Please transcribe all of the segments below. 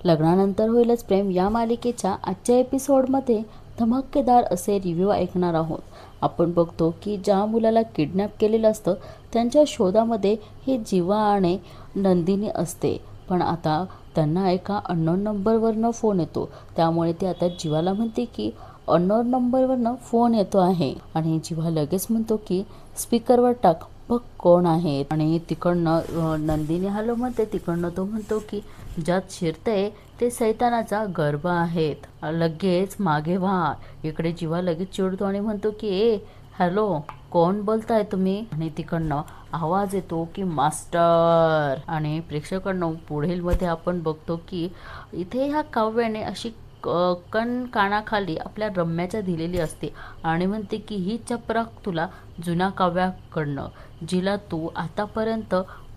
लग्नानंतर होईलच प्रेम या मालिकेच्या आजच्या एपिसोडमध्ये धमाकेदार असे रिव्ह्यू ऐकणार आहोत. आपण बघतो की ज्या मुलाला किडनॅप केलेलं असतं त्यांच्या शोधामध्ये ही जीवा आणि नंदिनी असते. पण आता त्यांना एका अननोन नंबरवरनं फोन येतो. त्यामुळे ते आता जीवाला म्हणते की अननोन नंबरवरनं फोन येतो आहे. आणि जीवा लगेच म्हणतो की स्पीकरवर टाक, बघ कोण आहे. आणि तिकडनं नंदिनी हॅलो म्हणते. तिकडनं तो म्हणतो की ज्यात शिरतंय ते सैतानाचा गर्भ आहेत, लगेच मागे व्हा. इकडे जीवा लगेच चिडतो आणि म्हणतो की हॅलो कोण बोलताय तुम्ही. आणि तिकडनं आवाज येतो की मास्टर. आणि प्रेक्षकांना पुढील मध्ये आपण बघतो की इथे ह्या काव्याने अशी कण कानाखाली आपल्या रम्याच्या दिलेली असते आणि म्हणते की ही चपराक तुला जुन्या काव्याकडनं, जिला तू आतापर्यंत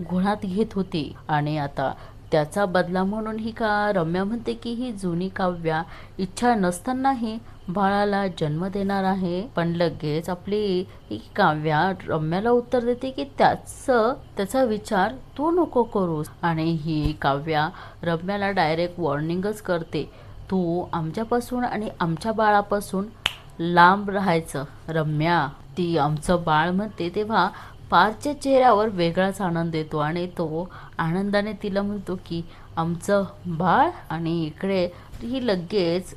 गुणात घेत होती. आणि आता त्याचा बदला म्हणून ही का रम्या म्हणते की ही जुनी काव्या इच्छा नसतानाही बाळाला जन्म देणार आहे. पण लगेच आपली ही काव्या रम्याला उत्तर देते की त्याचा विचार तू नको करूस. आणि ही काव्या रम्याला डायरेक्ट वॉर्निंगच करते, तू आमच्यापासून आणि आमच्या बाळापासून लांब राहायचं रम्या. ती आमचं बाळ म्हणते तेव्हा पारच्या चेहऱ्यावर वेगळाच आनंद येतो आणि तो आनंदाने तिला म्हणतो की आमचं बाळ. आणि इकडे ही लगेच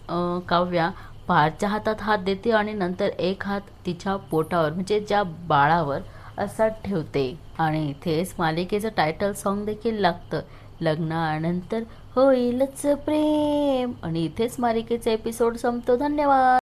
काव्या पारच्या हातात हात देते आणि नंतर एक हात तिच्या पोटावर म्हणजे ज्या बाळावर असा ठेवते. आणि इथेच मालिकेचं टायटल सॉन्ग देखील लागतं, लग्नानंतर होईलच प्रेम. आणि इथेच मालिकेचा एपिसोड संपतो. धन्यवाद.